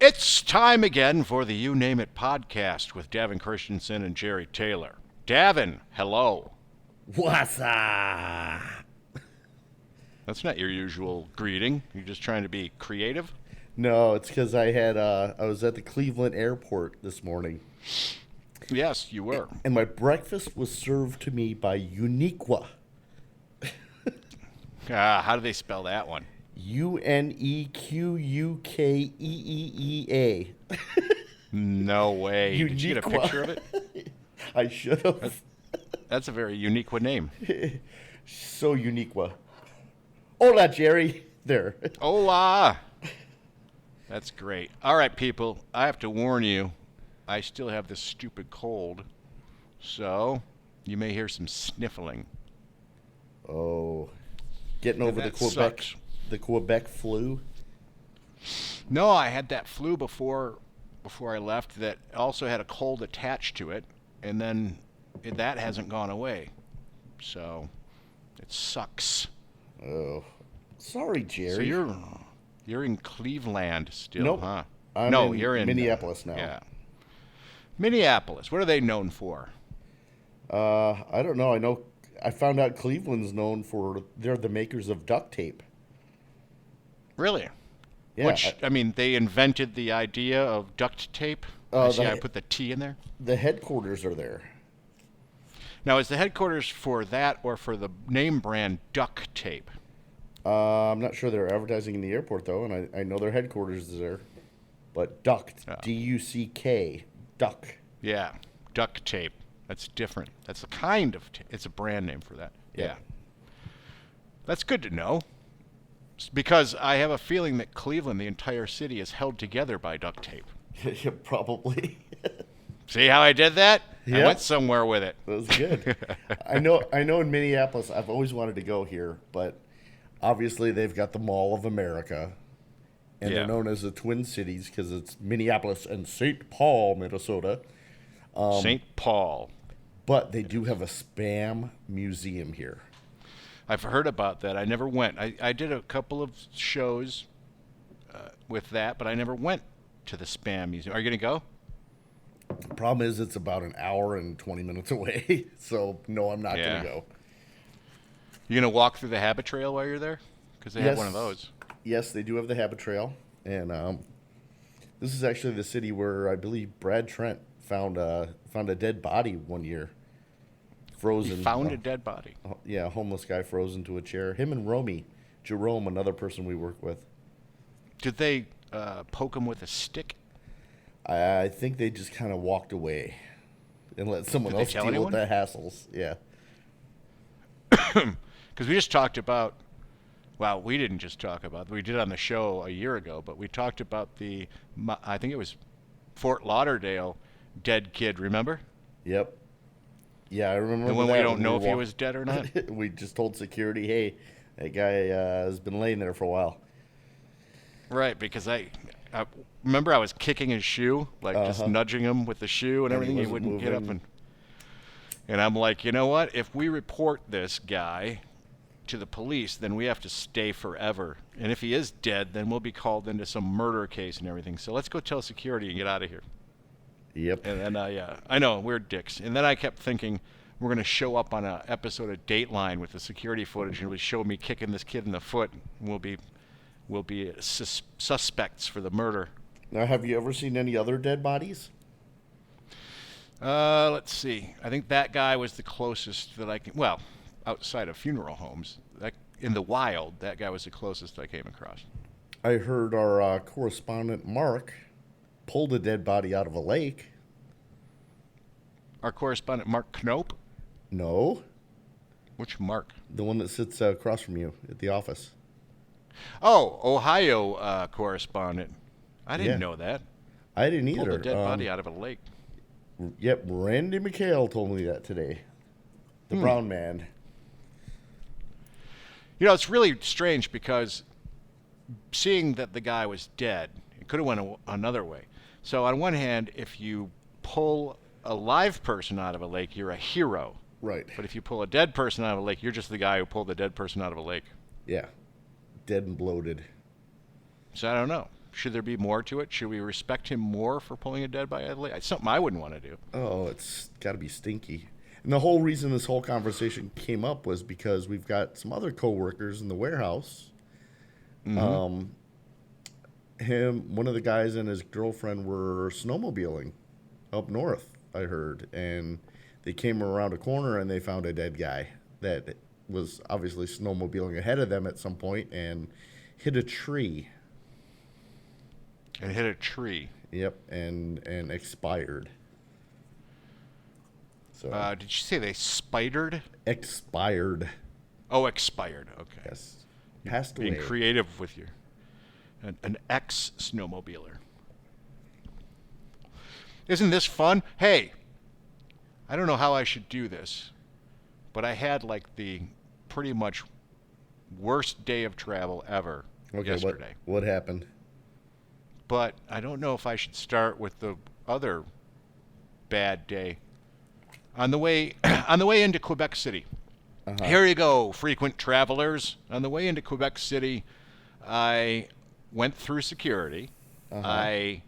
It's time again for the You Name It podcast with Davin Christensen and Jerry Taylor. Davin, hello. What's up? That's not your usual greeting. You're just trying to be creative? No, it's because I was at the Cleveland airport this morning, Yes, you were. and my breakfast was served to me by Uniqua. How do they spell that one? Unequukeeea. No way. Did you get a Uniqua. picture of it? I should have. That's a very unique name. So Uniqua. Hola, Jerry. There. Hola. That's great. All right, people. I have to warn you, I still have this stupid cold, so you may hear some sniffling. Oh, getting over That the Quebec, sucks. the Quebec flu. No, I had that flu before I left that also had a cold attached to it, and then that hasn't gone away. So it sucks. Oh, sorry, Jerry. So you're in Cleveland still, Nope. huh? I'm No, in you're in Minneapolis now. Yeah. Minneapolis. What are they known for? I don't know. I found out Cleveland's known for they're the makers of duct tape. Really? Yeah, Which I mean, they invented the idea of duct tape. I see. I put the T in there. the headquarters are there. Now, is the headquarters for that or for the name brand duct tape? I'm not sure they're advertising in the airport though, and I know their headquarters is there. But duct, Oh. Duck, duck. Yeah, duct tape. That's different. That's a kind of it's a brand name for that. Yeah. Yeah. That's good to know. Because I have a feeling that Cleveland, the entire city, is held together by duct tape. Probably. See how I did that? I Yep. went somewhere with it. That was good. I know in Minneapolis, I've always wanted to go here, but obviously they've got the Mall of America, and Yeah. they're known as the Twin Cities because it's Minneapolis and St. Paul, Minnesota. St. Paul. But they do have a spam museum here. I've heard about that. I never went. I did a couple of shows with that, but I never went to the Spam Museum. Are you going to go? The problem is it's about an hour and 20 minutes away, so no, I'm not Yeah. going to go. You going to walk through the Habit Trail while you're there? Because they have one of those. Yes, they do have the Habit Trail, and this is actually the city where I believe Brad Trent found a dead body one year, frozen. You found a dead body. Yeah, a homeless guy frozen to a chair. Him and Jerome, another person we work with. Did they poke him with a stick? I think they just kind of walked away and let someone Did they else tell deal anyone? with the hassles. Yeah. Because we just talked about, well, we didn't just talk about, we did on the show a year ago, but we talked about I think it was Fort Lauderdale dead kid, remember? Yep. Yeah, I remember The one that we when don't know if he walk- was dead or not? We just told security, hey, that guy has been laying there for a while. Right, because I remember I was kicking his shoe, like just nudging him with the shoe and And he everything. He wasn't wouldn't get up, moving. and I'm like, you know what? If we report this guy to the police, then we have to stay forever. And if he is dead, then we'll be called into some murder case and everything. So let's go tell security and get out of here. Yep. And then I know, we're dicks. And then I kept thinking we're going to show up on an episode of Dateline with the security footage, and it would show me kicking this kid in the foot. And we'll be suspects for the murder. Now, have you ever seen any other dead bodies? Let's see. I think that guy was the closest that I can. Well, outside of funeral homes, in the wild, that guy was the closest I came across. I heard our correspondent, Mark, pulled a dead body out of a lake. Our correspondent, Mark Knope. No, Which Mark? the one that sits across from you at the office. Oh, Ohio correspondent. I didn't Yeah. know that. I didn't Pulled either. a dead body out of a lake. Yep, Randy McHale told me that today. The brown man. You know, it's really strange because seeing that the guy was dead, it could have went another way. So on one hand, if you pull a live person out of a lake, you're a hero. Right. But if you pull a dead person out of a lake, you're just the guy who pulled the dead person out of a lake. Yeah. Dead and bloated. So I don't know. Should there be more to it? Should we respect him more for pulling a dead body out of the lake? It's something I wouldn't want to do. Oh, it's got to be stinky. And the whole reason this whole conversation came up was because we've got some other coworkers in the warehouse. One of the guys and his girlfriend were snowmobiling up north, I heard, and they came around a corner and they found a dead guy that was obviously snowmobiling ahead of them at some point and hit a tree. And hit a tree. Yep, and expired. So did you say they spidered? expired. Oh, expired. Okay. Yes, passed Being away. creative with your an ex-snowmobiler. Isn't this fun? Hey, I don't know how I should do this, but I had like the pretty much worst day of travel ever yesterday. What happened? But I don't know if I should start with the other bad day. On the way into Quebec City. Here you go, frequent travelers. On the way into Quebec City, I went through security. I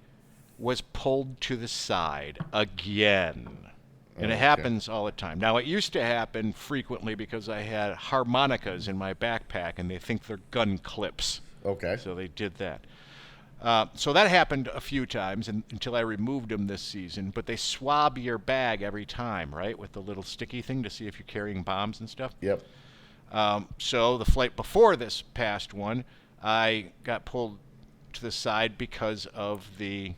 was pulled to the side again. And it happens all the time. Now, it used to happen frequently because I had harmonicas in my backpack and they think they're gun clips. Okay. So they did that. So that happened a few times until I removed them this season. But they swab your bag every time, right, with the little sticky thing to see if you're carrying bombs and stuff. Yep. So the flight before this past one, I got pulled to the side because of the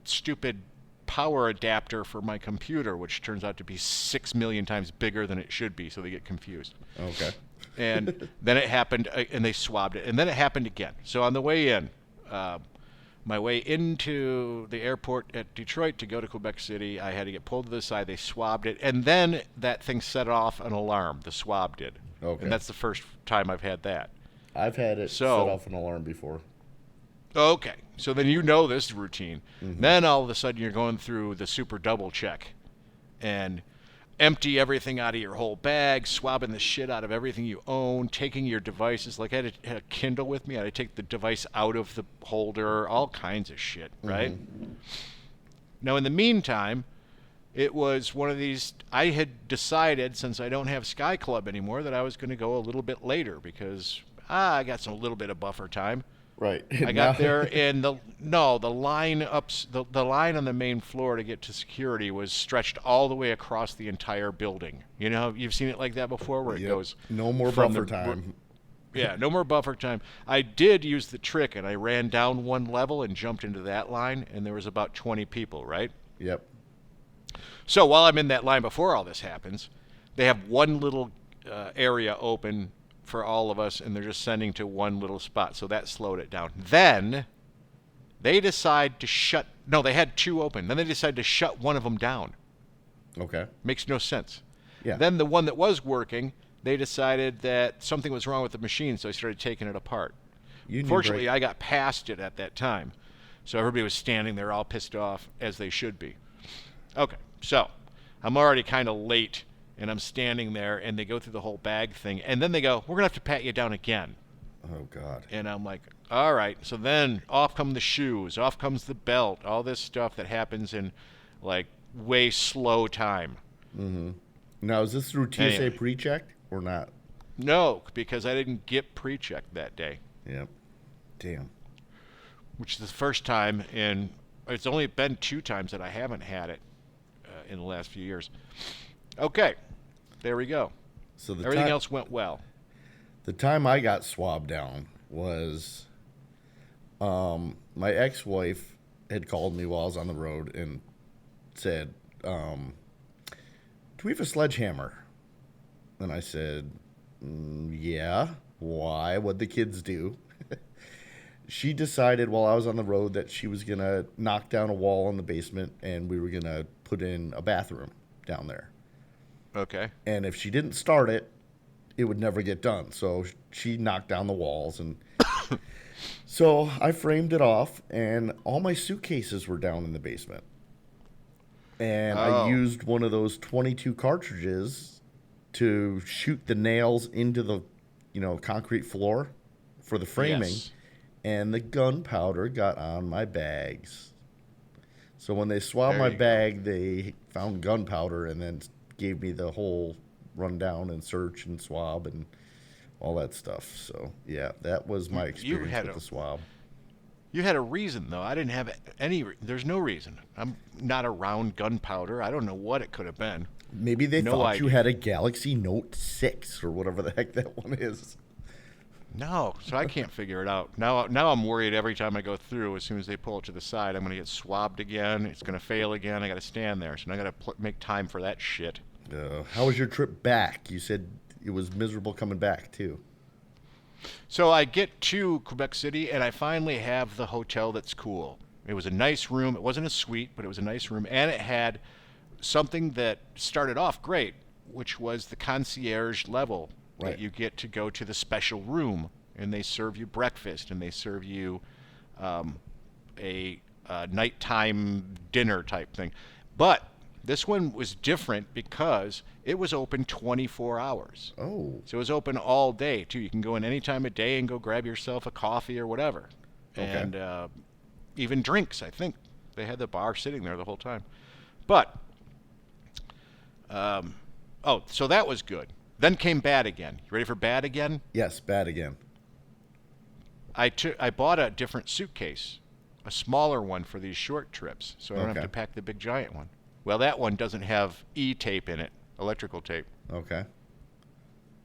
stupid power adapter for my computer, which turns out to be 6 million times bigger than it should be, so they get confused. Okay. And then it happened, and they swabbed it. And then it happened again. So on the way in, my way into the airport at Detroit to go to Quebec City, I had to get pulled to the side. They swabbed it. And then that thing set off an alarm. The swab did. Okay. And that's the first time I've had that. I've had it set off an alarm before. Okay. So then you know this routine. Then all of a sudden you're going through the super double check. And empty everything out of your whole bag, swabbing the shit out of everything you own, taking your devices. Like I had a Kindle with me. I had to take the device out of the holder, all kinds of shit, right? Now, in the meantime, it was one of these, I had decided, since I don't have Sky Club anymore, that I was going to go a little bit later because I got some little bit of buffer time. Right. I got there, and the line the line on the main floor to get to security was stretched all the way across the entire building. You know, you've seen it like that before, where it goes. No more from buffer time. Yeah, no more buffer time. I did use the trick, and I ran down one level and jumped into that line, and there was about 20 people, right? Yep. So while I'm in that line before all this happens, they have one little area open for all of us, and they're just sending to one little spot, so that slowed it down. Then they decide to shut, no, they had two open. Then they decide to shut one of them down. Okay. Makes no sense. Yeah. Then the one that was working, they decided that something was wrong with the machine, so they started taking it apart. Fortunately, I got past it at that time, so everybody was standing there all pissed off, as they should be. Okay, so I'm already kind of late, and I'm standing there, and they go through the whole bag thing, and then they go, we're going to have to pat you down again. Oh, God. And I'm like, all right. So then off come the shoes, off comes the belt, all this stuff that happens in, like, way slow time. Now, is this through TSA Anyway. pre-check or not? No, because I didn't get pre-checked that day, Yep. Damn. which is the first time in, it's only been 2 times that I haven't had it in the last few years. Okay, there we go. So Everything else went well. The time I got swabbed down was my ex-wife had called me while I was on the road and said, do we have a sledgehammer? And I said, yeah. Why? What'd the kids do? She decided while I was on the road that she was going to knock down a wall in the basement and we were going to put in a bathroom down there. Okay. And if she didn't start it, it would never get done. So she knocked down the walls. And so I framed it off, and all my suitcases were down in the basement. And I used one of those 22 cartridges to shoot the nails into the, concrete floor for the framing, Yes. and the gunpowder got on my bags. So when they swabbed There my you go. bag, they found gunpowder and then gave me the whole rundown and search and swab and all that stuff. So yeah, that was my You experience had with a the swab. you had a reason though. I didn't have any. There's no reason. I'm not around gunpowder. I don't know what it could have been. Maybe they No thought you idea. had a Galaxy Note 6 or whatever the heck that one is. No, so I can't figure it out. Now I'm worried every time I go through. As soon as they pull it to the side, I'm going to get swabbed again. It's going to fail again. I got to stand there, so now I got to make time for that shit. How was your trip back? You said it was miserable coming back too. So I get to Quebec City, and I finally have the hotel that's cool. It was a nice room. It wasn't a suite, but it was a nice room, and it had something that started off great, which was the concierge level. Right. That you get to go to the special room, and they serve you breakfast, and they serve you a nighttime dinner type thing. But this one was different because it was open 24 hours. Oh, So it was open all day, too. You can go in any time of day and go grab yourself a coffee or whatever. Okay. And even drinks, I think. They had the bar sitting there the whole time. But, so that was good. Then came bad again. You ready for bad again? yes, bad again. I bought a different suitcase, a smaller one for these short trips, so I don't Okay. have to pack the big giant one. Well, that one doesn't have E-tape in it, electrical tape. Okay.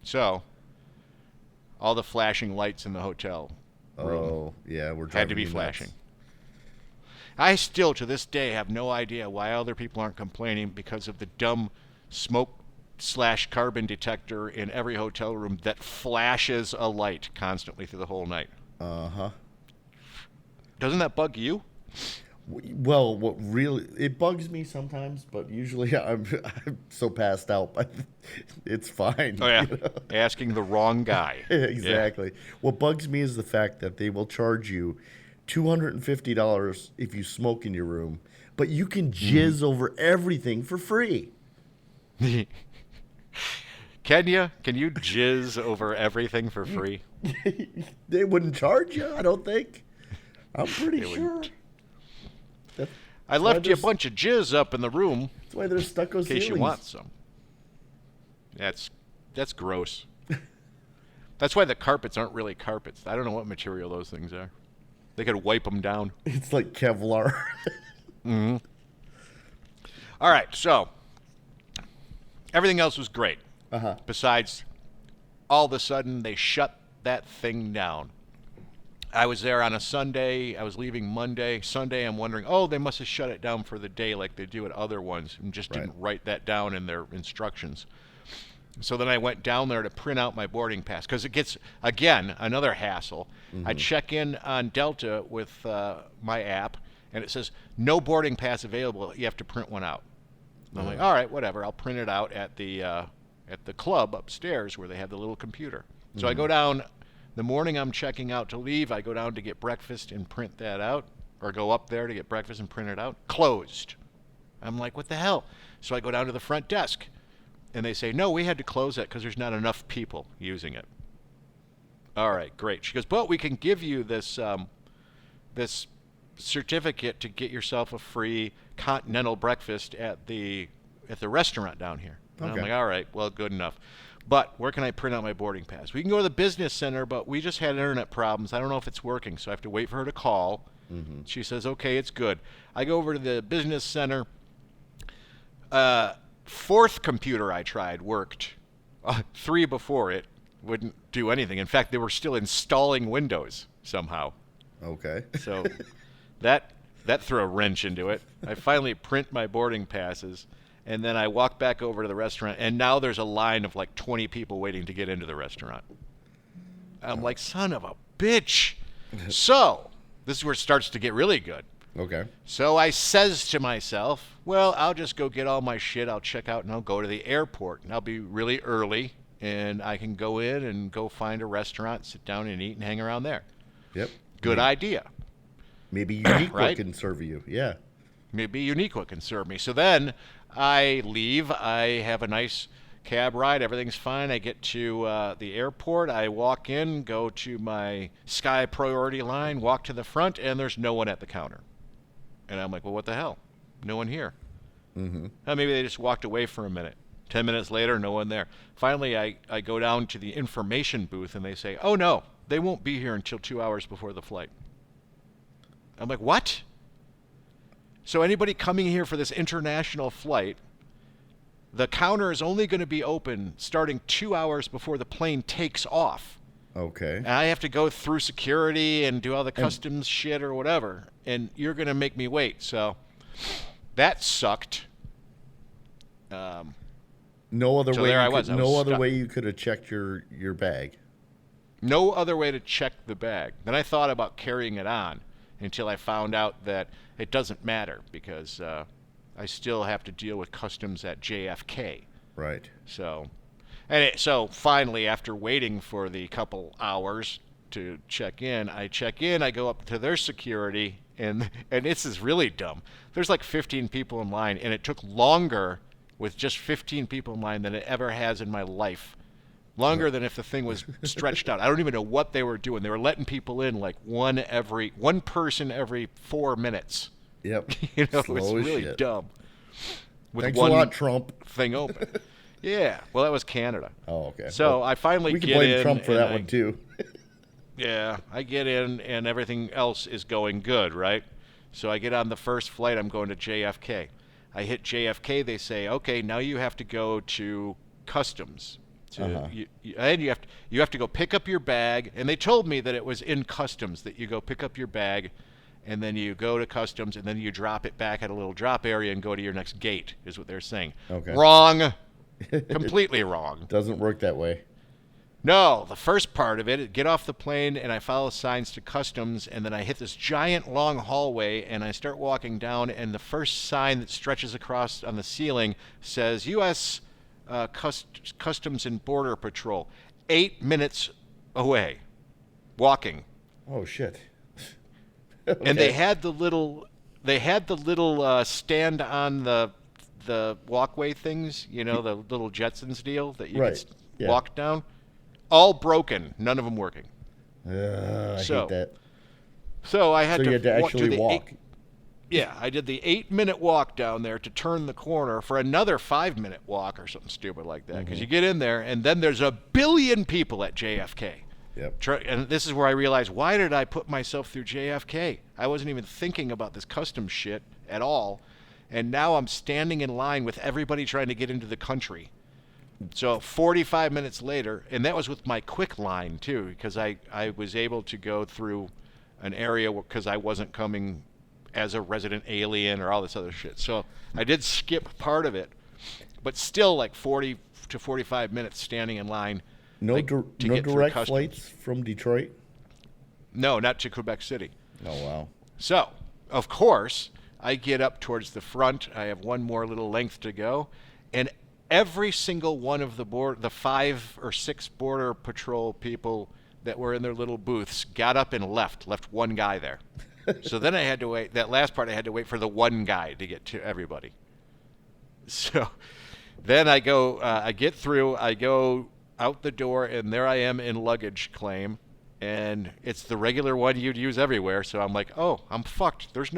So, all the flashing lights in the hotel room Oh, yeah, we're driving had to be you nuts. flashing. I still, to this day, have no idea why other people aren't complaining because of the dumb smoke/carbon detector in every hotel room that flashes a light constantly through the whole night. Uh-huh. Doesn't that bug you? Well, what really it bugs me sometimes, but usually I'm so passed out, but it's fine. Oh, yeah. you know? Asking the wrong guy. Exactly. What bugs me is the fact that they will charge you $250 if you smoke in your room, but you can jizz over everything for free. Yeah. Can you jizz over everything for free? They wouldn't charge you, I don't think. I'm pretty They sure. wouldn't. That's I why left you a there's- bunch of jizz up in the room why there's stucco in case ceilings. you want some. That's gross. That's why the carpets aren't really carpets. I don't know what material those things are. They could wipe them down. It's like Kevlar. All right, so everything else was great. Uh-huh. Besides, all of a sudden, they shut that thing down. I was there on a Sunday. I was leaving Monday. Sunday, I'm wondering, oh, they must have shut it down for the day like they do at other ones and just didn't write that down in their instructions. So then I went down there to print out my boarding pass because it gets, again, another hassle. I check in on Delta with my app, and it says, no boarding pass available. You have to print one out. I'm like, all right, whatever. I'll print it out at the club upstairs where they have the little computer. So I go down. The morning I'm checking out to leave, I go down to get breakfast and print that out, or go up there to get breakfast and print it out. Closed. I'm like, what the hell? So I go down to the front desk, and they say, no, we had to close that because there's not enough people using it. All right, great. She goes, but we can give you this this certificate to get yourself a free continental breakfast at the restaurant down here. And I'm Okay. like, all right, well, good enough. But where can I print out my boarding pass? We can go to the business center, but we just had internet problems. I don't know if it's working, so I have to wait for her to call. She says, okay, it's good. I go over to the business center. Fourth computer I tried worked. 3 before it wouldn't do anything. In fact, they were still installing Windows somehow. Okay. So that threw a wrench into it. I finally print my boarding passes, and then I walk back over to the restaurant, and now there's a line of like 20 people waiting to get into the restaurant. I'm like, son of a bitch. So this is where it starts to get really good. Okay. So I says to myself, well, I'll just go get all my shit. I'll check out and I'll go to the airport. And I'll be really early, and I can go in and go find a restaurant, sit down and eat and hang around there. Yep. Good idea. Maybe Uniqua Right? can serve you. Yeah. Maybe Uniqua can serve me. So then I leave. I have a nice cab ride. Everything's fine. I get to the airport. I walk in, go to my Sky Priority line, walk to the front, and there's no one at the counter. And I'm like, well, what the hell? No one here. Mm-hmm. Maybe they just walked away for a minute. 10 minutes later, no one there. Finally, I go down to the information booth, and they say, oh, no, they won't be here until 2 hours before the flight. I'm like, what? So anybody coming here for this international flight, the counter is only going to be open starting 2 hours before the plane takes off. Okay. And I have to go through security and do all the customs shit or whatever, and you're going to make me wait. So that sucked. No other So way. there I was. I was No other stuck. way you could have checked your bag. No other way to check the bag. Then I thought about carrying it on until I found out that it doesn't matter because I still have to deal with customs at JFK. Right. So finally, after waiting for the couple hours to check in, I go up to their security, and this is really dumb. There's like 15 people in line, and it took longer with just 15 people in line than it ever has in my life. Longer than if the thing was stretched out. I don't even know what they were doing. They were letting people in like one person every 4 minutes. Yep. You know, Slow it was as really shit. dumb. With Thanks one a lot, Trump. thing open. Yeah. Well, that was Canada. Oh, okay. So Well, I finally we can get blame in. Trump for and that one too. Yeah, I get in and everything else is going good, right? So I get on the first flight. I'm going to JFK. I hit JFK. They say, okay, now you have to go to customs. And you have to go pick up your bag. And they told me that it was in customs that you go pick up your bag, and then you go to customs, and then you drop it back at a little drop area and go to your next gate. Is what they're saying. Okay. Wrong. Completely wrong. Doesn't work that way. No, the first part of it, get off the plane and I follow signs to customs, and then I hit this giant long hallway and I start walking down, and the first sign that stretches across on the ceiling says U.S. Customs and Border Patrol. 8 minutes away, walking. Oh shit. And they had the little stand on the walkway things, you know, the little Jetsons deal that you Right. could walk down. All broken, none of them working. I So, hate that. So I had So to you had to do actually the walk. I did the 8-minute walk down there to turn the corner for another 5-minute walk or something stupid like that. Because you get in there, and then there's a billion people at JFK. Yep. And this is where I realized, why did I put myself through JFK? I wasn't even thinking about this customs shit at all. And now I'm standing in line with everybody trying to get into the country. So 45 minutes later, and that was with my quick line too, because I was able to go through an area because I wasn't coming as a resident alien or all this other shit. So I did skip part of it, but still like 40 to 45 minutes standing in line. No, like, no to get through direct customs. flights from Detroit. No, not to Quebec City. Oh wow. So, of course, I get up towards the front. I have one more little length to go, and every single one of the 5 or 6 border patrol people that were in their little booths got up and left one guy there. So then I had to wait. That last part, I had to wait for the one guy to get to everybody. So then I get through, I go out the door, and there I am in luggage claim, and it's the regular one you'd use everywhere. So I'm like, oh, I'm fucked. There's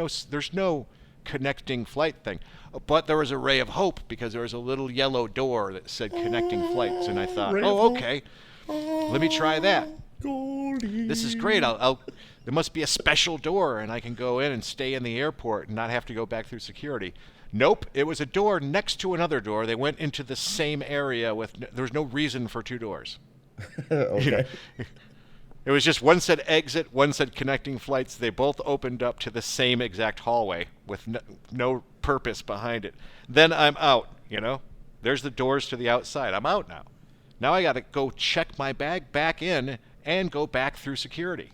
no connecting flight thing. But there was a ray of hope because there was a little yellow door that said connecting flights, and I thought, oh, okay, let me try that. This is great. There must be a special door, and I can go in and stay in the airport and not have to go back through security. Nope, it was a door next to another door. They went into the same area there was no reason for 2 doors. Okay. You know, it was just one said exit, one said connecting flights. They both opened up to the same exact hallway with no purpose behind it. Then I'm out, you know. There's the doors to the outside. I'm out now. Now I got to go check my bag back in and go back through security.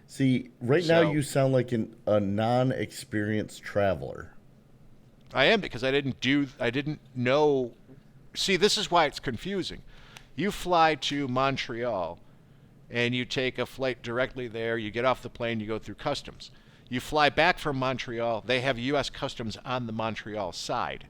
See, right now So- you sound like a non-experienced traveler. I am, because I didn't know. See, this is why it's confusing. You fly to Montreal and you take a flight directly there. You get off the plane, you go through customs. You fly back from Montreal. They have U.S. Customs on the Montreal side.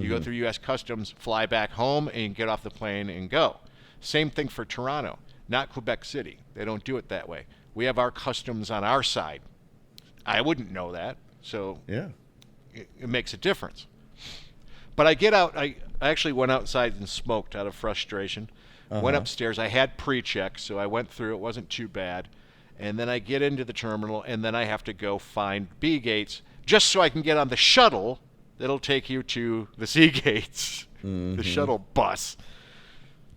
You go through U.S. Customs, fly back home, and get off the plane and go. Same thing for Toronto, not Quebec City. They don't do it that way. We have our customs on our side. I wouldn't know that, so Yeah. it makes a difference. But I get out. I actually went outside and smoked out of frustration. Went upstairs. I had pre-check, so I went through. It wasn't too bad. And then I get into the terminal, and then I have to go find B gates just so I can get on the shuttle that'll take you to the C gates, the shuttle bus.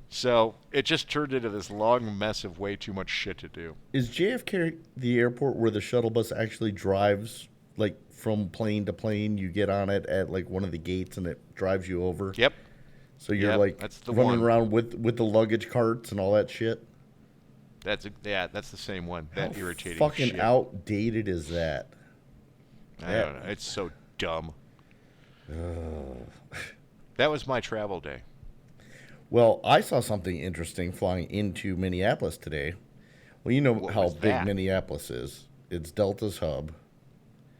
So it just turned into this long mess of way too much shit to do. Is JFK the airport where the shuttle bus actually drives, like, from plane to plane? You get on it at, like, one of the gates, and it drives you over? Yep. So you're, Yep, like, that's the running one. around with the luggage carts and all that shit? That's the same one. That How irritating fucking shit. outdated is that? I don't know. It's so dumb. That was my travel day. Well, I saw something interesting flying into Minneapolis today. Well, you know What how was big that? Minneapolis is. It's Delta's hub.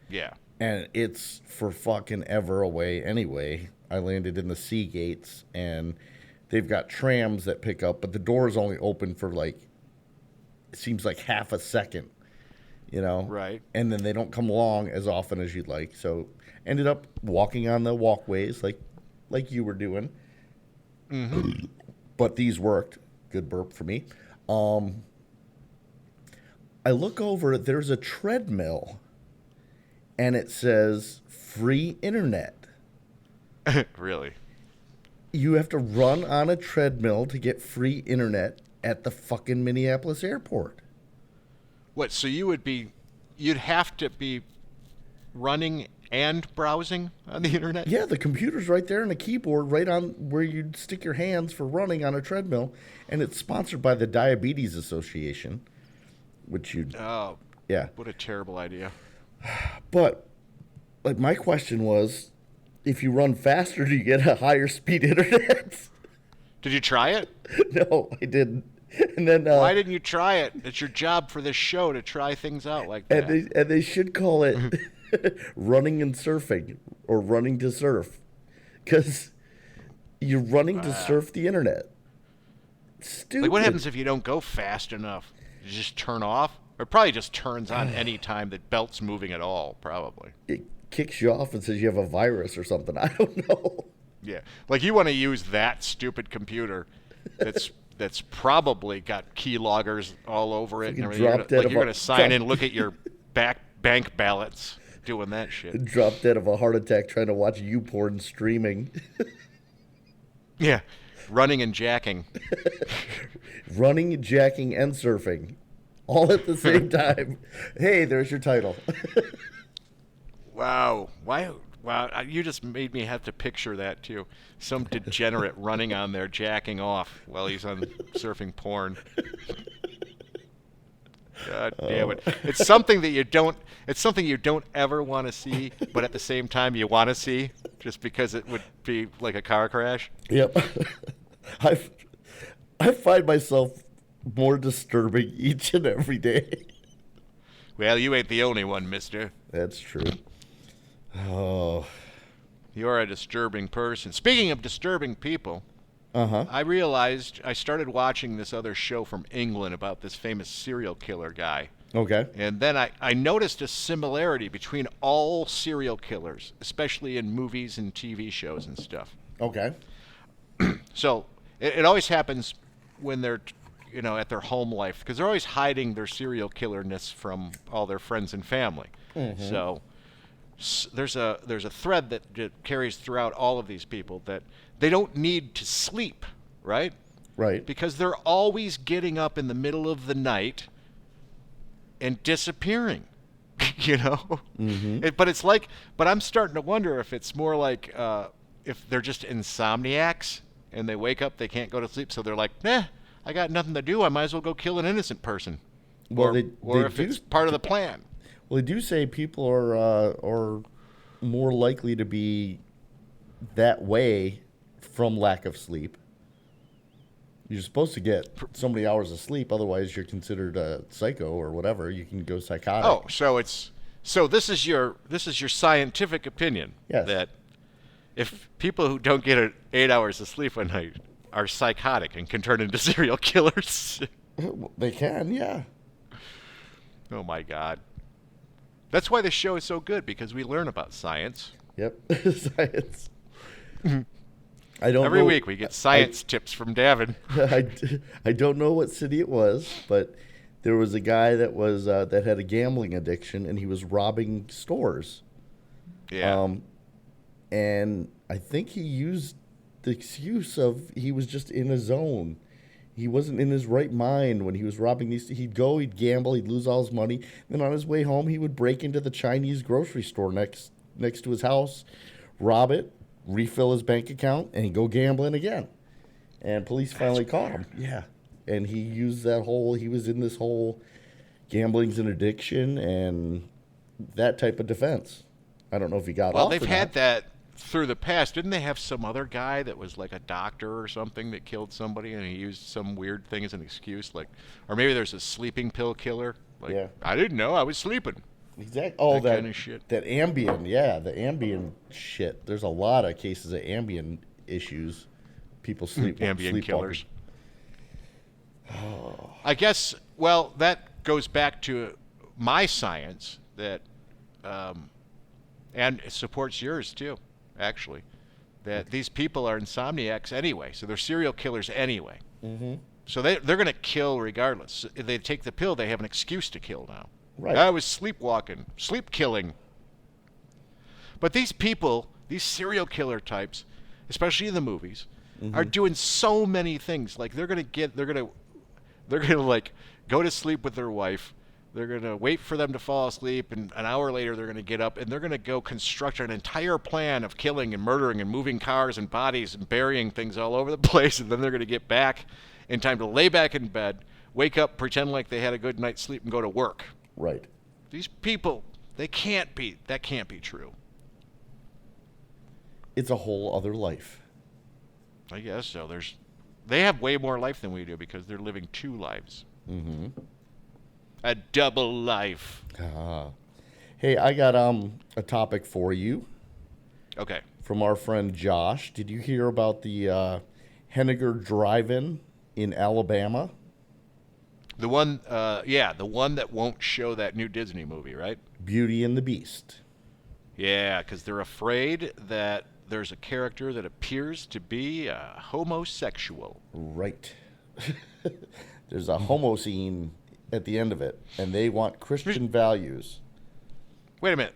Yeah. And it's for fucking ever away anyway. I landed in the C gates, and they've got trams that pick up, but the door's only open for, like, it seems like half a second, you know? Right. And then they don't come along as often as you'd like. So ended up walking on the walkways like you were doing. But these worked. Good burp for me. I look over, there's a treadmill, and it says free internet. Really? You have to run on a treadmill to get free internet at the fucking Minneapolis airport. What? So you'd have to be running and browsing on the internet? Yeah, the computer's right there and a keyboard right on where you'd stick your hands for running on a treadmill, and it's sponsored by the Diabetes Association, which you Oh, yeah. what a terrible idea. But like my question was, if you run faster, do you get a higher speed internet? Did you try it? No, I didn't. And then Why didn't you try it? It's your job for this show to try things out like that. and they should call it running and surfing or running to surf, because you're running to surf the internet. Stupid. Like, what happens if you don't go fast enough? You just turn off? Or it probably just turns on any time that belt's moving at all, probably. It kicks you off and says you have a virus or something. I don't know. Yeah. Like, you want to use that stupid computer that's probably got keyloggers all over it. And Fucking everything. drop dead Like, of you're a- going to sign in, look at your bank ballots, doing that shit. Drop dead of a heart attack trying to watch YouPorn streaming. Yeah. Running and jacking. Running, jacking, and surfing. All at the same time. Hey, there's your title. Wow. Wow, you just made me have to picture that, too. Some degenerate running on there, jacking off while he's on surfing porn. God damn it. It's something you don't ever want to see, but at the same time you want to see, just because it would be like a car crash. Yep. I find myself more disturbing each and every day. Well, you ain't the only one, mister. That's true. Oh. You're a disturbing person. Speaking of disturbing people, Uh-huh. I realized I started watching this other show from England about this famous serial killer guy. Okay. And then I noticed a similarity between all serial killers, especially in movies and TV shows and stuff. Okay. So it always happens when they're, at their home life, because they're always hiding their serial killerness from all their friends and family. So there's a thread that carries throughout all of these people that they don't need to sleep, right? Right. Because they're always getting up in the middle of the night and disappearing, But I'm starting to wonder if it's more like if they're just insomniacs and they wake up, they can't go to sleep, so they're like, I got nothing to do, I might as well go kill an innocent person. Well, or if it's part of the plan. Well, they do say people are more likely to be that way from lack of sleep. You're supposed to get so many hours of sleep, otherwise you're considered a psycho or whatever. You can go psychotic. Oh, so this is your scientific opinion. Yes. That if people who don't get 8 hours of sleep a night are psychotic and can turn into serial killers. They can, yeah. Oh my God. That's why this show is so good, because we learn about science. Yep. Science. I don't Every know. week we get science tips from Davin. I don't know what city it was, but there was a guy that was that had a gambling addiction, and he was robbing stores. Yeah. And I think he used the excuse of he was just in a zone. He wasn't in his right mind when he was robbing these. He'd gamble, he'd lose all his money. Then on his way home, he would break into the Chinese grocery store next to his house, rob it, refill his bank account, and he'd go gambling again. And police finally caught him. Yeah. And he used he was in this whole gambling's an addiction and that type of defense. I don't know if he got off. Well, they've had that through the past. Didn't they have some other guy that was like a doctor or something that killed somebody, and he used some weird thing as an excuse? Like, or maybe there's a sleeping pill killer. Like, Yeah. I didn't know I was sleeping. Exactly. Oh, That kind of shit. That Ambien, yeah, the Ambien shit. There's a lot of cases of Ambien issues. People Ambient sleepwalking. killers. I guess, well, that goes back to my science that, and it supports yours too, actually, that these people are insomniacs anyway, so they're serial killers anyway. Mm-hmm. So they're going to kill regardless. If they take the pill, they have an excuse to kill now. Right. I was sleepwalking, sleep killing. But these people, these serial killer types, especially in the movies, are doing so many things. Like they're gonna like go to sleep with their wife. They're gonna wait for them to fall asleep, and an hour later they're gonna get up and they're gonna go construct an entire plan of killing and murdering and moving cars and bodies and burying things all over the place. And then they're gonna get back in time to lay back in bed, wake up, pretend like they had a good night's sleep, and go to work. Right. These people, that can't be true. It's a whole other life. I guess so. They have way more life than we do because they're living two lives. Mm-hmm. A double life. Hey, I got a topic for you Okay. from our friend Josh. Did you hear about the Henniger Drive-In in Alabama? The one, the one that won't show that new Disney movie, right? Beauty and the Beast. Yeah, because they're afraid that there's a character that appears to be homosexual. Right. There's a homo scene at the end of it, and they want Christian values. Wait a minute.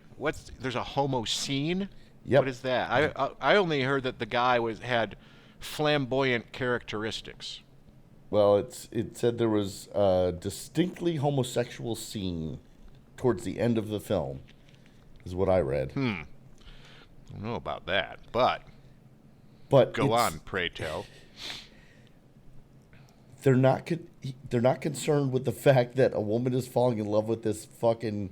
There's a homo scene? Yep. What is that? I only heard that the guy had flamboyant characteristics. Well, it said there was a distinctly homosexual scene towards the end of the film, is what I read. I don't know about that, but But go on, pray tell. They're not concerned with the fact that a woman is falling in love with this fucking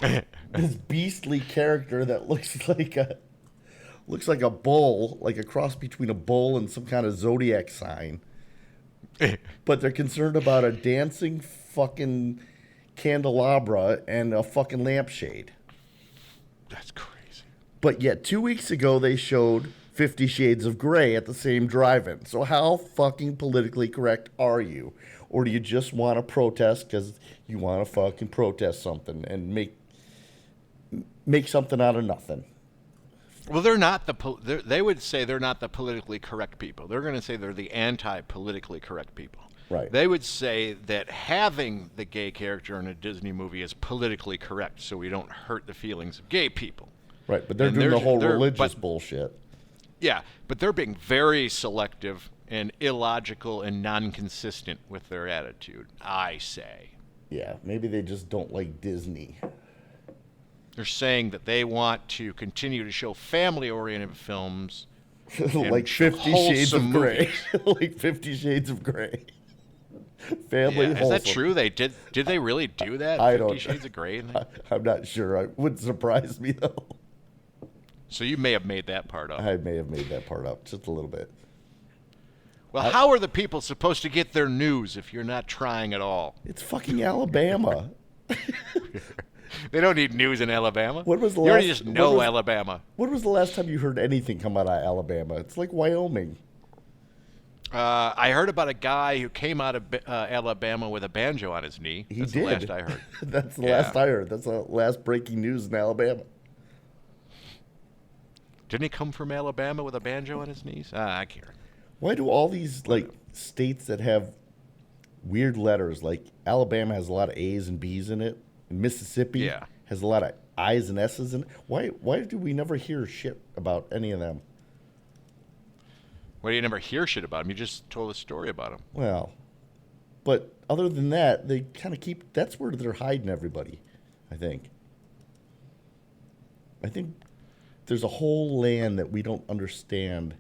this beastly character that looks like a bull, like a cross between a bull and some kind of zodiac sign. But they're concerned about a dancing fucking candelabra and a fucking lampshade. That's crazy. But yet 2 weeks ago they showed 50 Shades of Grey at the same drive-in. So how fucking politically correct are you? Or do you just want to protest because you want to fucking protest something and make something out of nothing? Well, they're not they would say they're not the politically correct people. They're going to say they're the anti-politically correct people. Right. They would say that having the gay character in a Disney movie is politically correct, so we don't hurt the feelings of gay people. Right, but they're And doing the whole they're- religious but- bullshit. Yeah, but they're being very selective and illogical and non-consistent with their attitude, I say. Yeah, maybe they just don't like Disney. They're saying that they want to continue to show family-oriented films. Like 50 Shades of wholesome Grey. Like 50 Shades of Grey. Family Yeah, is wholesome. that true? They did they really do that? I 50 don't- Shades of Grey? I'm not sure. It wouldn't surprise me, though. So you may have made that part up. I may have made that part up just a little bit. Well, how are the people supposed to get their news if you're not trying at all? It's fucking Alabama. They don't need news in Alabama. When was the you already last- just when know was- Alabama. When was the last time you heard anything come out of Alabama? It's like Wyoming. I heard about a guy who came out of Alabama with a banjo on his knee. He That's did. the last I heard. That's the Yeah. last I heard. That's the last breaking news in Alabama. Didn't he come from Alabama with a banjo on his knees? I care. Why do all these like states that have weird letters, like Alabama has a lot of A's and B's in it, and Mississippi Yeah. has a lot of I's and S's in it? Why do we never hear shit about any of them? Well, you never hear shit about him. You just told a story about him. Well, but other than that, they kind of keep. That's where they're hiding everybody. I think there's a whole land that we don't understand,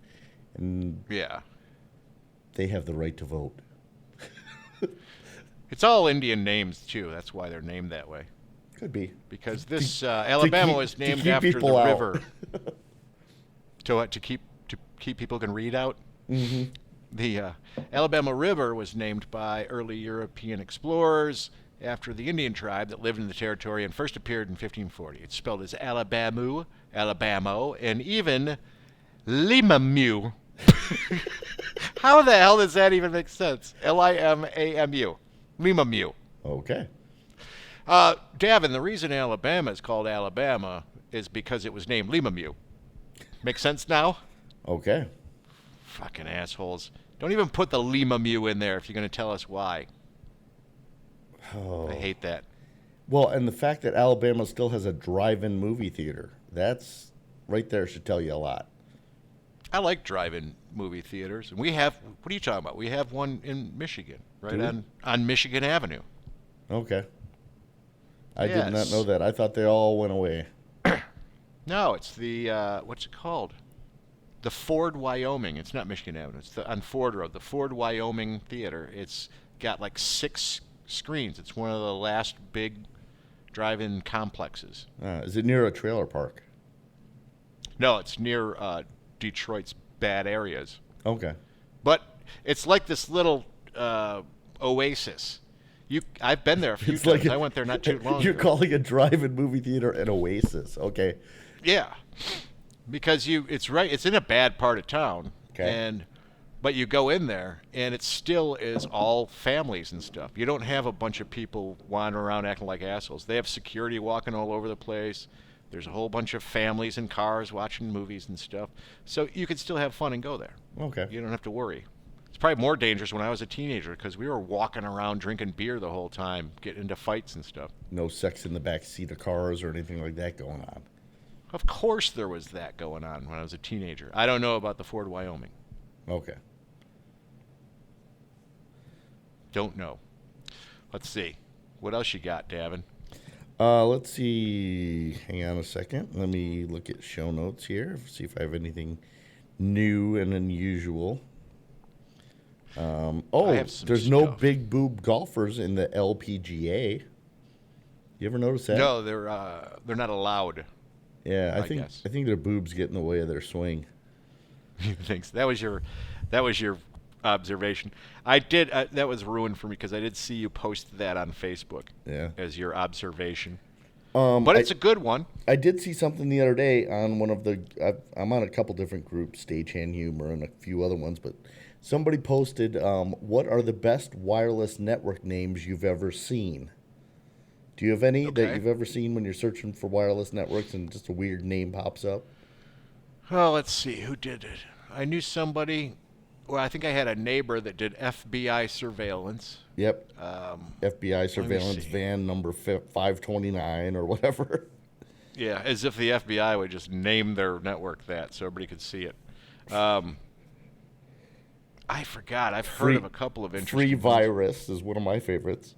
and Yeah. they have the right to vote. It's all Indian names, too. That's why they're named that way. Could be. Because this Alabama keep- was to named keep after the people out. river. To keep people can read out. Mm-hmm. The Alabama River was named by early European explorers after the Indian tribe that lived in the territory and first appeared in 1540. It's spelled as Alabamu, Alabamo, and even Limamu. How the hell does that even make sense? Limamu. Limamu. Okay. Davin, the reason Alabama is called Alabama is because it was named Limamu. Make sense now? Okay. Fucking assholes. Don't even put the Limamu in there if you're going to tell us why. Oh. I hate that. Well, and the fact that Alabama still has a drive-in movie theater, that's right there should tell you a lot. I like drive-in movie theaters. And we have, what are you talking about? We have one in Michigan, right on Michigan Avenue. Okay. I did not Yes. know that. I thought they all went away. No, it's the, what's it called? The Ford, Wyoming. It's not Michigan Avenue. It's on Ford Road. The Ford, Wyoming Theater. It's got like 6 screens. It's one of the last big drive-in complexes. Is it near a trailer park? No, it's near Detroit's bad areas. Okay. But it's like this little oasis. I've been there a few times. I went there not too long You're ago. calling a drive-in movie theater an oasis. Okay. Yeah, because it's right. It's in a bad part of town, Okay. but you go in there and it still is all families and stuff. You don't have a bunch of people wandering around acting like assholes. They have security walking all over the place. There's a whole bunch of families in cars watching movies and stuff. So you can still have fun and go there. Okay. You don't have to worry. It's probably more dangerous when I was a teenager because we were walking around drinking beer the whole time, getting into fights and stuff. No sex in the back seat of cars or anything like that going on. Of course there was that going on when I was a teenager. I don't know about the Ford, Wyoming. Okay. Don't know. Let's see. What else you got, Davin? Let's see. Hang on a second. Let me look at show notes here. See if I have anything new and unusual. I have some There's no stuff. big boob golfers in the LPGA. You ever notice that? No, they're not allowed. Yeah, I guess. I think their boobs get in the way of their swing. Thanks. That was your observation. I did. That was ruined for me because I did see you post that on Facebook. Yeah. As your observation. But it's a good one. I did see something the other day on one of the. I'm on a couple different groups, Stagehand Humor and a few other ones, but somebody posted, "What are the best wireless network names you've ever seen?" Do you have any that you've ever seen when you're searching for wireless networks and just a weird name pops up? Oh, let's see. Who did it? I knew somebody. Well, I think I had a neighbor that did FBI surveillance. Yep. FBI surveillance see. van number 529 or whatever. Yeah, as if the FBI would just name their network that so everybody could see it. I forgot. I've heard of a couple of interesting Free ones. Virus is one of my favorites.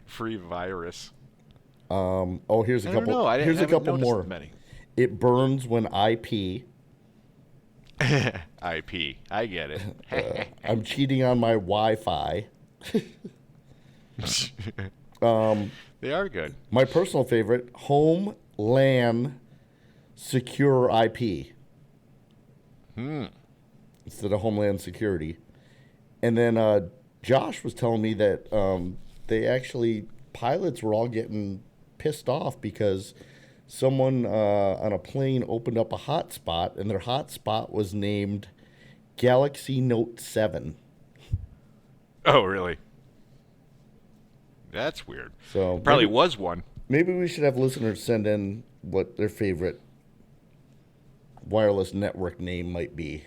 Free virus. Here's a I don't couple. know. I Here's a haven't couple noticed more. many. It burns when IP. IP. I get it. I'm cheating on my Wi-Fi. They are good. My personal favorite, Home LAN Secure IP. Instead of Homeland Security. And then Josh was telling me that they actually, pilots were all getting pissed off because someone on a plane opened up a hotspot, and their hotspot was named Galaxy Note 7. Oh, really? That's weird. So Probably was one. maybe we should have listeners send in what their favorite wireless network name might be.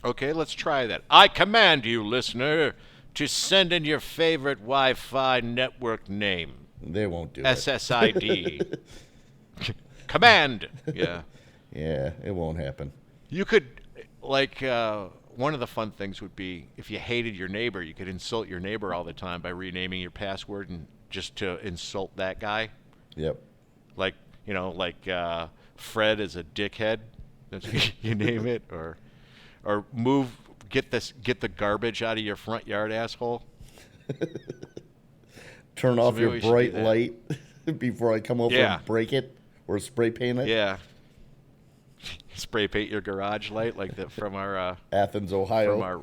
Okay, let's try that. I command you, listener, to send in your favorite Wi-Fi network name. They won't do it. SSID. Command. Yeah. Yeah, it won't happen. You could, like, one of the fun things would be if you hated your neighbor, you could insult your neighbor all the time by renaming your password and just to insult that guy. Yep. Like, Fred is a dickhead. That's what you name it, or get the garbage out of your front yard, asshole. Turn off maybe your we should bright do that. light before I come over Yeah. and break it or spray paint it. Yeah. Spray paint your garage light like from our Athens, Ohio. from our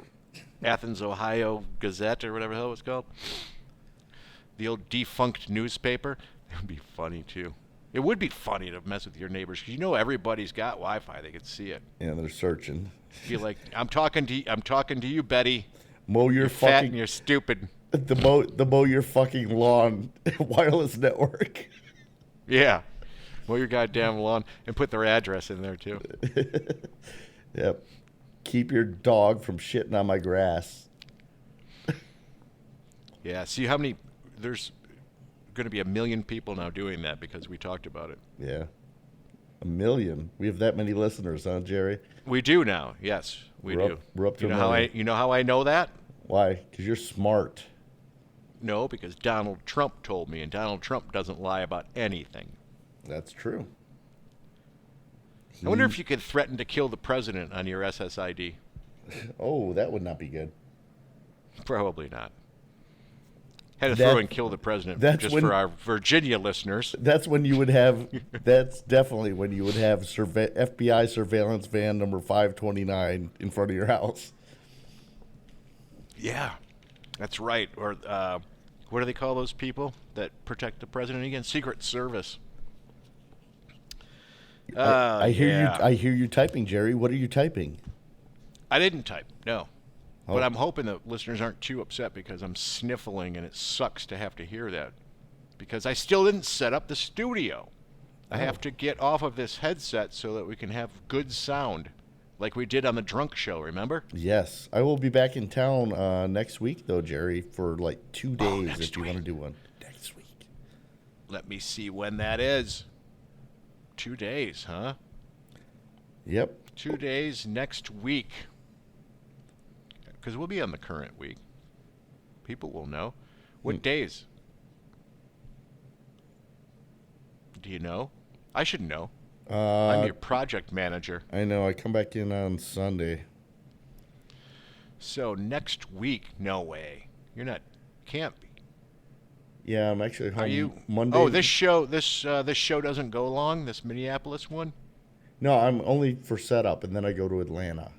Athens, Ohio Gazette or whatever the hell it was called. The old defunct newspaper. That would be funny too. It would be funny to mess with your neighbors because everybody's got Wi-Fi. They can see it. Yeah, they're searching. Be like, I'm talking to you, Betty. Mow your You're fat and fucking you're stupid. the mow your fucking lawn wireless network. Yeah. Mow your goddamn lawn and put their address in there too. Yep. Keep your dog from shitting on my grass. Yeah. See how many? There's going to be 1 million people now doing that because we talked about it. Yeah. 1 million. We have that many listeners, huh, Jerry? We do now. Yes, we do. We're up to you know a how million. you know how I know that? Why? Because you're smart. No, because Donald Trump told me, and Donald Trump doesn't lie about anything. That's true. I wonder if you could threaten to kill the president on your SSID. Oh, that would not be good. Probably not. Had to That- throw and kill the president that's just when- for our Virginia listeners. That's when you would have. That's definitely when you would have FBI surveillance van number 529 in front of your house. Yeah, that's right. Or what do they call those people that protect the president again? Secret Service. I hear yeah. you. I hear you typing, Jerry. What are you typing? I didn't type, no. Oh. But I'm hoping that listeners aren't too upset because I'm sniffling and it sucks to have to hear that. Because I still didn't set up the studio. I have to get off of this headset so that we can have good sound. Like we did on the Drunk Show, remember? Yes, I will be back in town next week, though, Jerry, for like 2 days next if you want to week. do one. Next week. Let me see when that is. 2 days, huh? Yep. 2 days next week. Because we'll be on the current week. People will know. What days? Do you know? I should know. I'm your project manager. I know. I come back in on Sunday. So next week, no way. You're not. Can't be. Yeah, I'm actually home Are you? Monday. Oh, this show doesn't go long. This Minneapolis one. No, I'm only for setup, and then I go to Atlanta.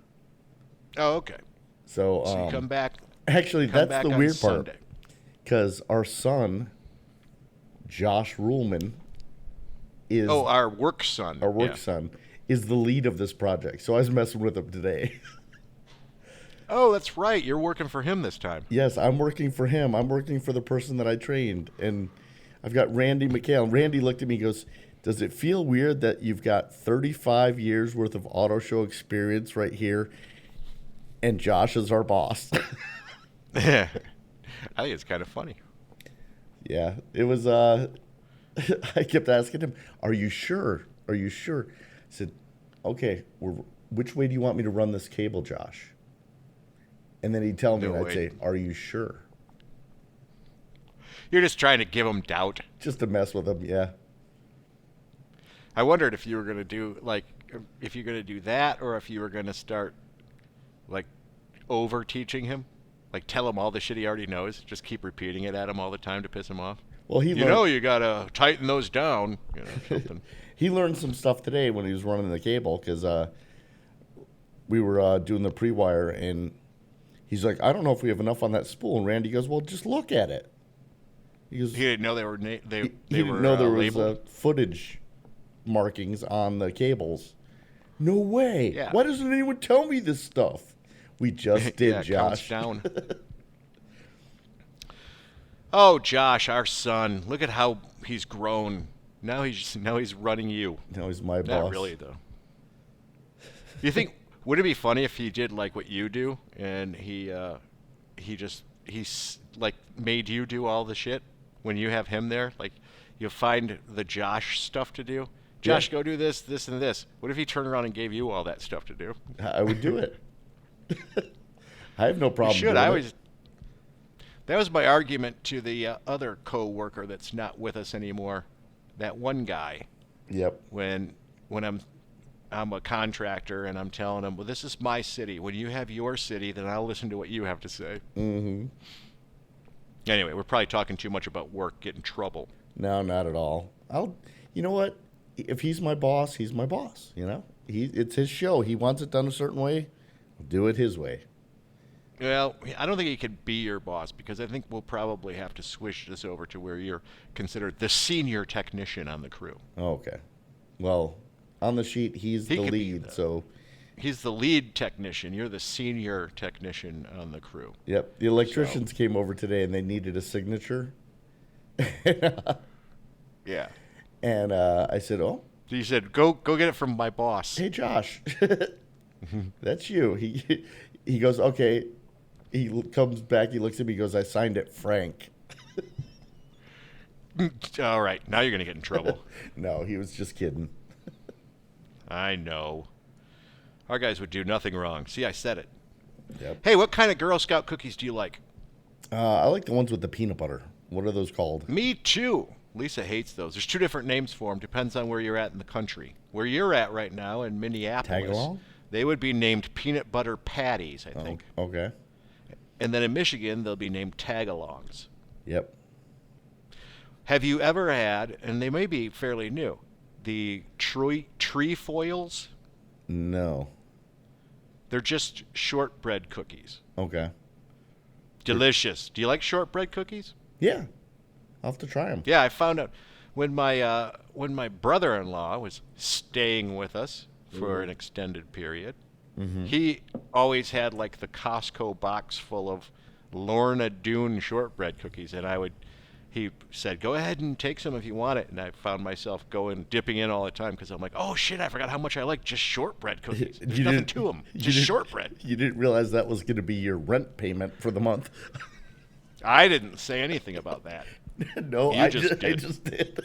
Oh, okay. So, So you come back. actually, Come that's back the on weird part. Sunday. Because our son, Josh Ruhlman, is Oh, our work son. our work Yeah. son, is the lead of this project. So I was messing with him today. Oh, that's right. You're working for him this time. Yes, I'm working for him. I'm working for the person that I trained. And I've got Randy McHale. Randy looked at me and goes, does it feel weird that you've got 35 years worth of auto show experience right here and Josh is our boss? I think it's kind of funny. Yeah, it was, I kept asking him, are you sure? Are you sure? I said, okay, which way do you want me to run this cable, Josh? And then he'd tell me, No and I'd way. say, are you sure? You're just trying to give him doubt. Just to mess with him, yeah. I wondered if you were going to do that or if you were going to start like over teaching him, like tell him all the shit he already knows, just keep repeating it at him all the time to piss him off. Well, he You learned, know, you got to tighten those down, something. he learned some stuff today when he was running the cable because we were doing the pre-wire, and he's like, I don't know if we have enough on that spool. And Randy goes, well, just look at it. He goes, He didn't know they were he they didn't were know there was labeled. footage markings on the cables. No way. Yeah. Why doesn't anyone tell me this stuff? We just did, Yeah, it counts Josh. down. Oh, Josh, our son. Look at how he's grown. Now he's running you. Now he's my Not boss. really though. You think would it be funny if he did like what you do and he's like made you do all the shit when you have him there? Like you find the Josh stuff to do. Josh, Yeah. go do this, this, and this. What if he turned around and gave you all that stuff to do? I would do it. I have no You problem should. doing I it. always. That was my argument to the other co-worker that's not with us anymore. That one guy. Yep. When I'm a contractor and I'm telling him, well, this is my city. When you have your city, then I'll listen to what you have to say. Mm-hmm. Anyway, we're probably talking too much about work, get in trouble. No, not at all. You know what? If he's my boss, he's my boss. You know, it's his show. He wants it done a certain way. I'll do it his way. Well, I don't think he could be your boss because I think we'll probably have to switch this over to where you're considered the senior technician on the crew. Oh, okay. Well, on the sheet, he's He the could be lead. the- So, He's the lead technician. You're the senior technician on the crew. yep. The electricians came over today and they needed a signature. Yeah. And I said, "Oh, So you said, go get it from my boss. hey, Josh, that's you." He goes, "Okay." Comes back. He looks at me. He goes, "I signed it, Frank." All right. Now you're going to get in trouble. No, he was just kidding. I know. Our guys would do nothing wrong. See, I said it. Yep. Hey, what kind of Girl Scout cookies do you like? I like the ones with the peanut butter. What are those called? Me too. Lisa hates those. There's two different names for them. Depends on where you're at in the country. Where you're at right now in Minneapolis, Tagalong? they would be named peanut butter patties, I think. Oh, okay. And then in Michigan, they'll be named tagalongs. Yep. Have you ever had, and they may be fairly new, the trefoils? No. They're just shortbread cookies. Okay. Delicious. Do you like shortbread cookies? Yeah. I'll have to try them. Yeah, I found out when my brother-in-law was staying with us for an extended period. Mm-hmm. He always had like the Costco box full of Lorna Doone shortbread cookies, and he said, "Go ahead and take some if you want it." And I found myself dipping in all the time because I'm like, "Oh shit, I forgot how much I like just shortbread cookies. There's nothing to them, just shortbread." You didn't realize that was going to be your rent payment for the month. I didn't say anything about that. No, You I just I did. just did.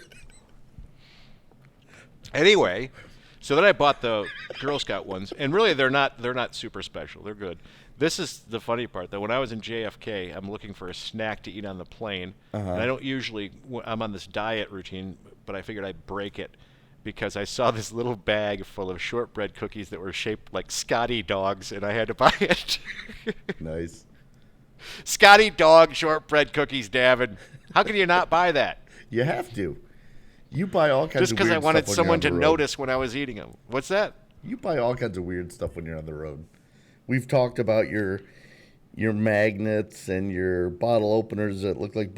Anyway, so then I bought the Girl Scout ones, and really they're not super special. They're good. This is the funny part, though. When I was in JFK, I'm looking for a snack to eat on the plane, and I don't usually. I'm on this diet routine, but I figured I'd break it because I saw this little bag full of shortbread cookies that were shaped like Scotty dogs, and I had to buy it. Nice. Scotty dog shortbread cookies, Davin. How can you not buy that? You have to. You buy all kinds Just of because weird I wanted stuff when someone to you're on the road. notice when I was eating them. What's that? You buy all kinds of weird stuff when you're on the road. We've talked about your magnets and your bottle openers that look like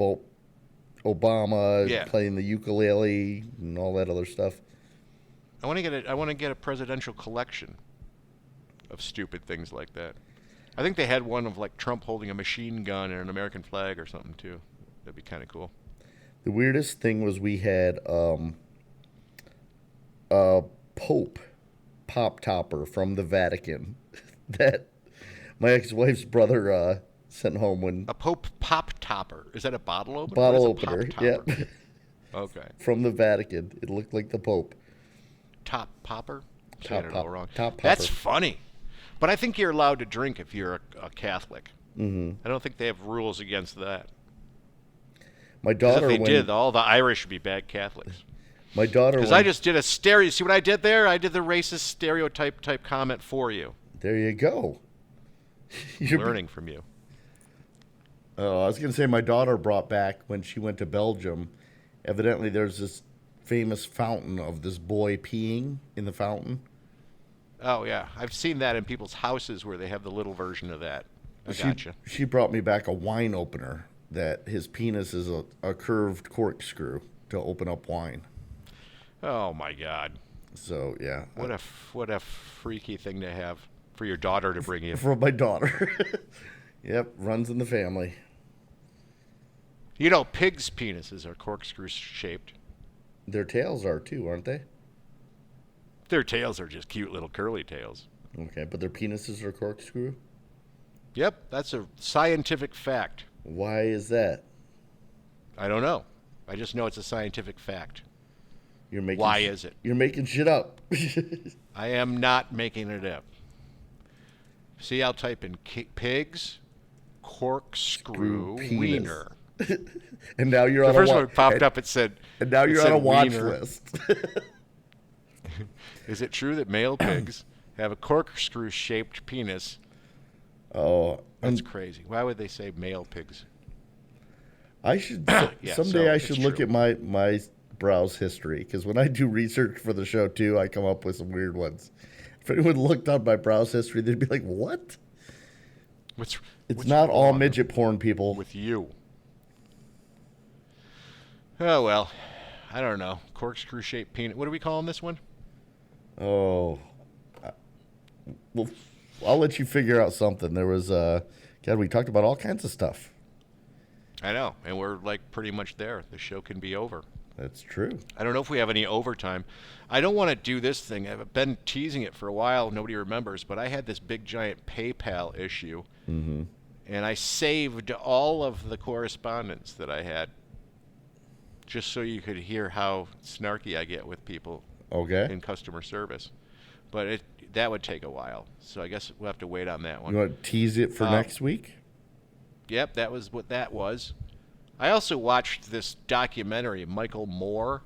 Obama Yeah. playing the ukulele and all that other stuff. I want to get a presidential collection of stupid things like that. I think they had one of like Trump holding a machine gun and an American flag or something too. That'd be kind of cool. The weirdest thing was we had a Pope pop topper from the Vatican that my ex-wife's brother sent home when A Pope pop topper. Is that a bottle opener? bottle What is a pop opener. topper? Yep. Okay. From the Vatican. It looked like the Pope. Top popper? Top Saying it all pop- wrong. top That's popper. funny. But I think you're allowed to drink if you're a Catholic. Mm-hmm. I don't think they have rules against that. My 'Cause daughter, if they when, did, all the Irish would be bad Catholics. my daughter, Because when, I just did a stereo. See what I did there? I did the racist stereotype type comment for you. there you go. You're Learning from you. Oh, I was going to say my daughter brought back when she went to Belgium. Evidently, there's this famous fountain of this boy peeing in the fountain. Oh yeah, I've seen that in people's houses where they have the little version of that. I gotcha. She brought me back a wine opener that his penis is a curved corkscrew to open up wine. Oh my God. So yeah, What a freaky thing to have for your daughter to bring in. from my daughter. Yep, runs in the family. You know, pigs' penises are corkscrew shaped. Their tails are too, aren't they? Their tails are just cute little curly tails. Okay, but their penises are corkscrew. Yep, that's a scientific fact. Why is that? I don't know. I just know it's a scientific fact. You're making Why is it? You're making shit up. I am not making it up. See, I'll type in pigs, corkscrew, Penis. wiener. And now you're The on first a one popped up. It said, and now it you're said on a watch wiener. list. Is it true that male pigs have a corkscrew-shaped penis? Oh, That's crazy. Why would they say male pigs? I should Yeah, someday. so I it's should look true. at my browse history, because when I do research for the show too, I come up with some weird ones. If anyone looked on my browse history, they'd be like, "What? It's What's not all wrong midget porn, people." with you. Oh well, I don't know. Corkscrew-shaped penis. What are we calling this one? Oh, well, I'll let you figure out something. There was God, we talked about all kinds of stuff. I know, and we're like pretty much there. The show can be over. That's true. I don't know if we have any overtime. I don't want to do this thing. I've been teasing it for a while. Nobody remembers, but I had this big giant PayPal issue, and I saved all of the correspondence that I had, just so you could hear how snarky I get with people Okay. in customer service. But that would take a while, so I guess we'll have to wait on that one. You want to tease it for next week? Yep, that was what that was. I also watched this documentary, Michael Moore.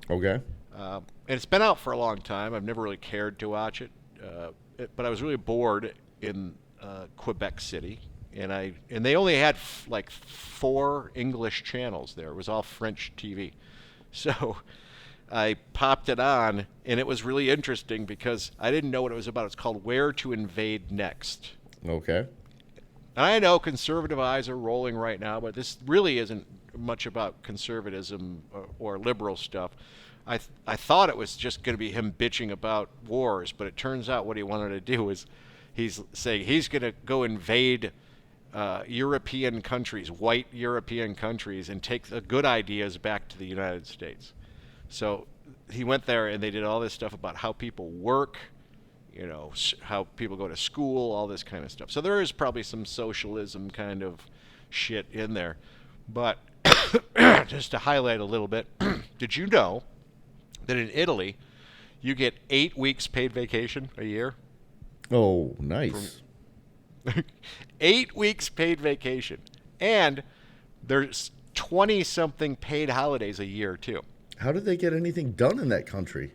Okay. And it's been out for a long time. I've never really cared to watch it, but I was really bored in Quebec City, and they only had like 4 English channels there. It was all French TV, so I popped it on, and it was really interesting because I didn't know what it was about. It's called Where to Invade Next. Okay. And I know conservative eyes are rolling right now, but this really isn't much about conservatism or liberal stuff. I thought it was just going to be him bitching about wars, but it turns out what he wanted to do is he's saying he's going to go invade European countries, white European countries, and take the good ideas back to the United States. So he went there, and they did all this stuff about how people work, you know, how people go to school, all this kind of stuff. So there is probably some socialism kind of shit in there. But just to highlight a little bit, did you know that in Italy you get 8 weeks paid vacation a year? Oh, nice. 8 weeks paid vacation. And there's 20-something paid holidays a year, too. How did they get anything done in that country?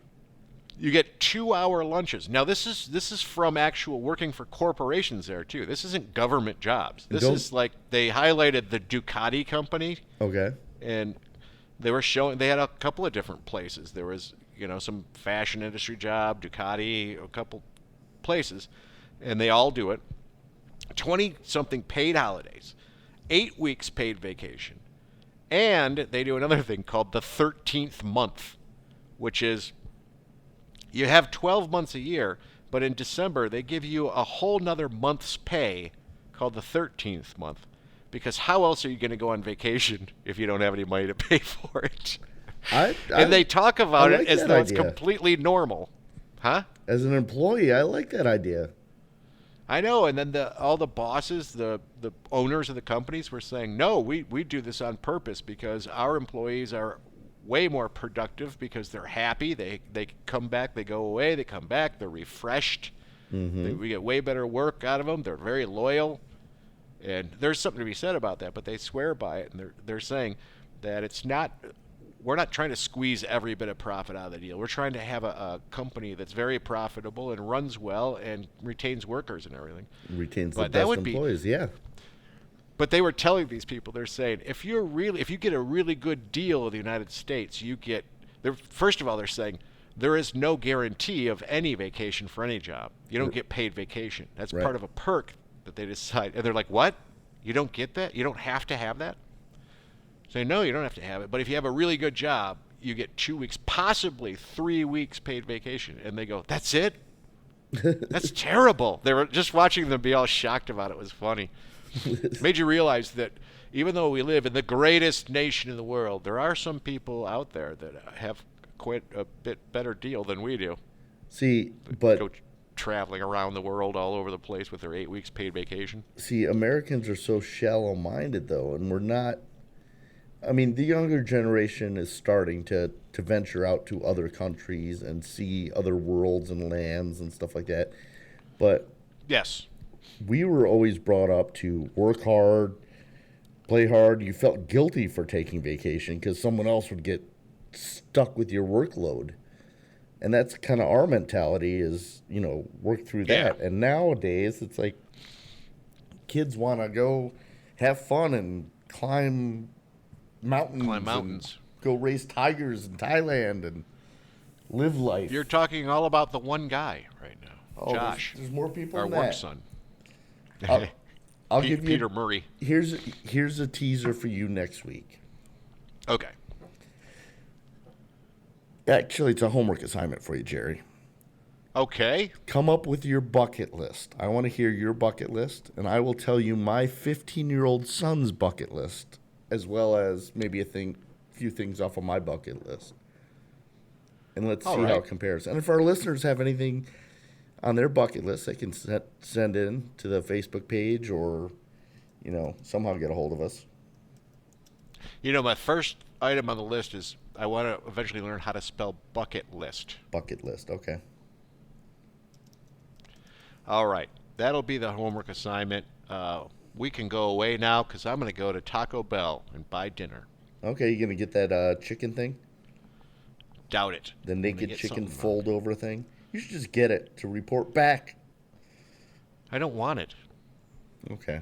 You get 2-hour lunches. Now this is from actual working for corporations there too. This isn't government jobs. This is like they highlighted the Ducati company, Okay. and they were showing they had a couple of different places. There was, you know, some fashion industry job, Ducati, a couple places, and they all do it. 20-something paid holidays, 8 weeks paid vacation, and they do another thing called the 13th month, which is you have 12 months a year, but in December they give you a whole nother month's pay called the 13th month. Because how else are you going to go on vacation if you don't have any money to pay for it? And they talk about like it as that though it's idea. completely normal. Huh? As an employee, I like that idea. I know, and then all the bosses, the owners of the companies were saying, no, we do this on purpose because our employees are way more productive because they're happy. They come back, they go away, they come back, they're refreshed. We get way better work out of them. They're very loyal. And there's something to be said about that, but they swear by it, and they're saying that we're not trying to squeeze every bit of profit out of the deal. We're trying to have a company that's very profitable and runs well and retains workers and everything. Retains the But that best would be- employees, yeah. But they were telling these people, they're saying, if you get a really good deal in the United States, first of all, they're saying there is no guarantee of any vacation for any job. You don't get paid vacation. That's Right. part of a perk that they decide. And they're like, what? You don't get that? You don't have to have that? Say, no, you don't have to have it. But if you have a really good job, you get 2 weeks, possibly 3 weeks paid vacation. And they go, that's it? That's terrible. They were just watching them be all shocked about it was funny. Made you realize that even though we live in the greatest nation in the world, there are some people out there that have quite a bit better deal than we do. See, but Go traveling around the world all over the place with their 8 weeks paid vacation. see, Americans are so shallow-minded, though, and we're not. I mean, the younger generation is starting to venture out to other countries and see other worlds and lands and stuff like that. But Yes. we were always brought up to work hard, play hard. You felt guilty for taking vacation because someone else would get stuck with your workload. And that's kind of our mentality is, work through that. Yeah. And nowadays, it's like kids want to go have fun and climb mountains. Climb mountains. And go race tigers in Thailand and live life. You're talking all about the one guy right now, Oh, Josh, There's more people our than work that. son. I'll give you Peter Murray. here's a teaser for you next week. Okay. Actually, it's a homework assignment for you, Jerry. Okay. Come up with your bucket list. I want to hear your bucket list, and I will tell you my 15-year-old son's bucket list, as well as maybe a few things off of my bucket list. And let's see All how right. it compares. And if our listeners have anything on their bucket list, they can send in to the Facebook page or, somehow get a hold of us. My first item on the list is I want to eventually learn how to spell bucket list. Bucket list, okay. All right. That'll be the homework assignment. We can go away now because I'm going to go to Taco Bell and buy dinner. Okay, you going to get that chicken thing? Doubt it. The I'm gonna naked get chicken something. fold over thing? You should just get it to report back. I don't want it. Okay.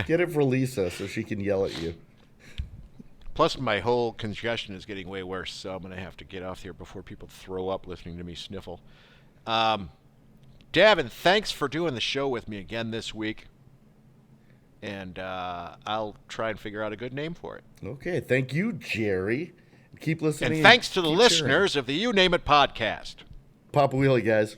Get it for Lisa so she can yell at you. Plus, my whole congestion is getting way worse, so I'm going to have to get off here before people throw up listening to me sniffle. Davin, thanks for doing the show with me again this week. And I'll try and figure out a good name for it. Okay, thank you, Jerry. Keep listening. And thanks to the keep listeners of the You Name It podcast. sharing. Pop a wheelie, guys.